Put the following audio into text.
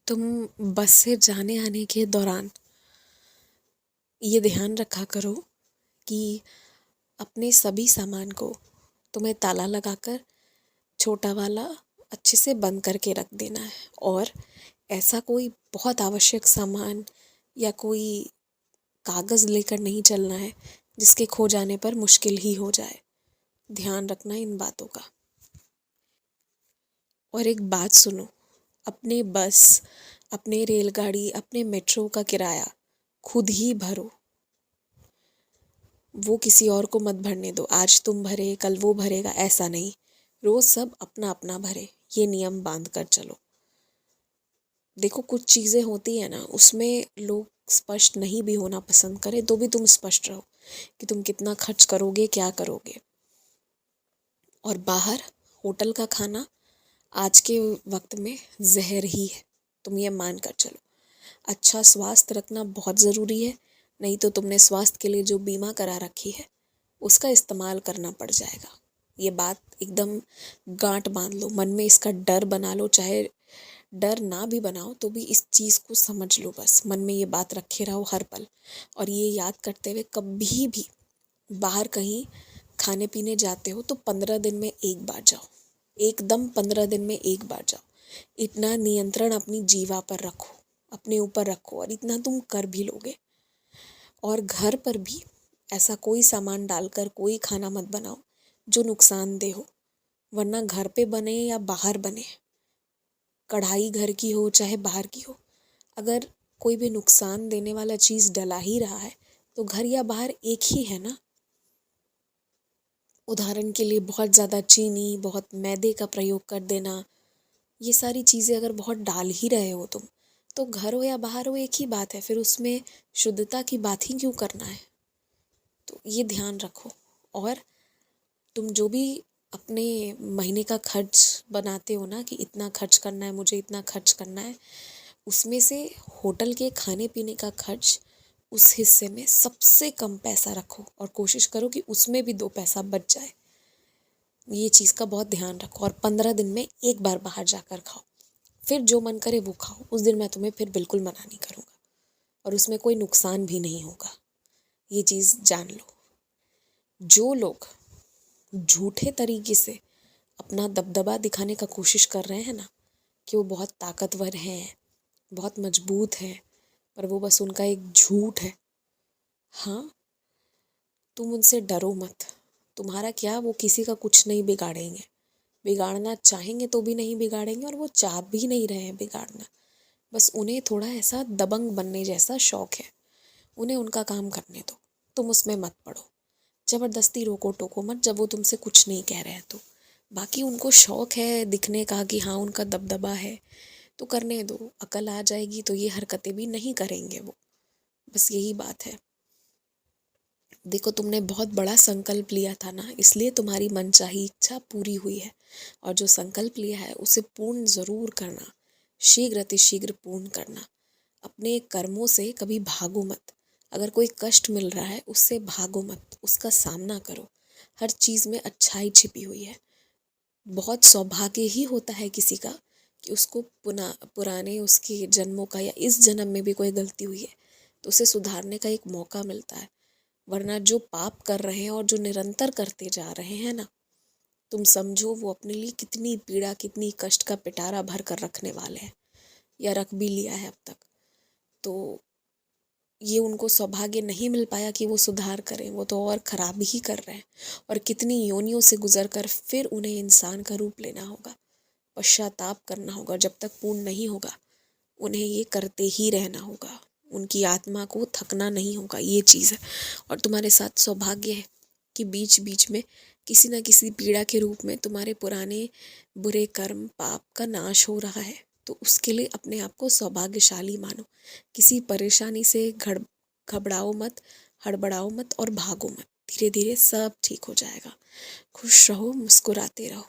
तुम बस से जाने आने के दौरान ये ध्यान रखा करो कि अपने सभी सामान को तुम्हें ताला लगाकर छोटा वाला अच्छे से बंद करके रख देना है। और ऐसा कोई बहुत आवश्यक सामान या कोई कागज़ लेकर नहीं चलना है जिसके खो जाने पर मुश्किल ही हो जाए। ध्यान रखना इन बातों का। और एक बात सुनो, अपने बस, अपने रेलगाड़ी, अपने मेट्रो का किराया खुद ही भरो। वो किसी और को मत भरने दो। आज तुम भरे, कल वो भरेगा, ऐसा नहीं। रोज सब अपना अपना भरे। ये नियम बांध कर चलो। देखो, कुछ चीज़ें होती है ना, उसमें लोग स्पष्ट नहीं भी होना पसंद करें तो भी तुम स्पष्ट रहो कि तुम कितना खर्च करोगे, क्या करोगे। और बाहर होटल का खाना आज के वक्त में जहर ही है, तुम ये मान कर चलो। अच्छा स्वास्थ्य रखना बहुत ज़रूरी है, नहीं तो तुमने स्वास्थ्य के लिए जो बीमा करा रखी है उसका इस्तेमाल करना पड़ जाएगा। ये बात एकदम गांठ बांध लो, मन में इसका डर बना लो। चाहे डर ना भी बनाओ तो भी इस चीज़ को समझ लो। बस मन में ये बात रखे रहो हर पल। और ये याद करते हुए कभी भी बाहर कहीं खाने पीने जाते हो तो 15 दिन में एक बार जाओ। एकदम 15 दिन में एक बार जाओ। इतना नियंत्रण अपनी जीवा पर रखो, अपने ऊपर रखो, और इतना तुम कर भी लोगे। और घर पर भी ऐसा कोई सामान डालकर कोई खाना मत बनाओ जो नुकसानदेह हो। वरना घर पे बने या बाहर बने, कढ़ाई घर की हो चाहे बाहर की हो, अगर कोई भी नुकसान देने वाला चीज़ डला ही रहा है तो घर या बाहर एक ही है ना। उदाहरण के लिए बहुत ज़्यादा चीनी, बहुत मैदे का प्रयोग कर देना, ये सारी चीज़ें अगर बहुत डाल ही रहे हो तुम, तो घर हो या बाहर हो एक ही बात है। फिर उसमें शुद्धता की बात ही क्यों करना है। तो ये ध्यान रखो। और तुम जो भी अपने महीने का खर्च बनाते हो ना कि इतना खर्च करना है, मुझे इतना खर्च करना है, उसमें से होटल के खाने पीने का खर्च, उस हिस्से में सबसे कम पैसा रखो और कोशिश करो कि उसमें भी 2 पैसा बच जाए। ये चीज़ का बहुत ध्यान रखो। और 15 दिन में एक बार बाहर जाकर खाओ। फिर जो मन करे वो खाओ। उस दिन मैं तुम्हें फिर बिल्कुल मना नहीं करूँगा और उसमें कोई नुकसान भी नहीं होगा। ये चीज़ जान लो। जो लोग झूठे तरीके से अपना दबदबा दिखाने का कोशिश कर रहे हैं ना कि वो बहुत ताकतवर हैं, बहुत मजबूत हैं, पर वो बस उनका एक झूठ है। हाँ, तुम उनसे डरो मत। तुम्हारा क्या, वो किसी का कुछ नहीं बिगाड़ेंगे। बिगाड़ना चाहेंगे तो भी नहीं बिगाड़ेंगे, और वो चाह भी नहीं रहे हैं बिगाड़ना। बस उन्हें थोड़ा ऐसा दबंग बनने जैसा शौक है। उन्हें उनका काम करने दो, तुम उसमें मत पड़ो। ज़बरदस्ती रोको टोको मत जब वो तुमसे कुछ नहीं कह रहे हैं तो। बाकी उनको शौक है दिखने का कि हाँ उनका दबदबा है, तो करने दो। अकल आ जाएगी तो ये हरकतें भी नहीं करेंगे वो। बस यही बात है। देखो, तुमने बहुत बड़ा संकल्प लिया था ना, इसलिए तुम्हारी मनचाही इच्छा पूरी हुई है। और जो संकल्प लिया है उसे पूर्ण ज़रूर करना, शीघ्र अतिशीघ्र पूर्ण करना। अपने कर्मों से कभी भागो मत। अगर कोई कष्ट मिल रहा है उससे भागो मत, उसका सामना करो। हर चीज़ में अच्छाई छिपी हुई है। बहुत सौभाग्य ही होता है किसी का कि उसको पुराने उसके जन्मों का या इस जन्म में भी कोई गलती हुई है तो उसे सुधारने का एक मौका मिलता है। वरना जो पाप कर रहे हैं और जो निरंतर करते जा रहे हैं ना, तुम समझो वो अपने लिए कितनी पीड़ा, कितनी कष्ट का पिटारा भर कर रखने वाले हैं, या रख भी लिया है अब तक। तो ये उनको सौभाग्य नहीं मिल पाया कि वो सुधार करें, वो तो और खराब ही कर रहे हैं। और कितनी योनियों से गुजर कर फिर उन्हें इंसान का रूप लेना होगा, पश्चाताप करना होगा। जब तक पूर्ण नहीं होगा उन्हें ये करते ही रहना होगा। उनकी आत्मा को थकना नहीं होगा, ये चीज़ है। और तुम्हारे साथ सौभाग्य है कि बीच बीच में किसी न किसी पीड़ा के रूप में तुम्हारे पुराने बुरे कर्म पाप का नाश हो रहा है। तो उसके लिए अपने आप को सौभाग्यशाली मानो। किसी परेशानी से घबराओ मत, हड़बड़ाओ मत और भागो मत। धीरे धीरे सब ठीक हो जाएगा। खुश रहो, मुस्कुराते रहो।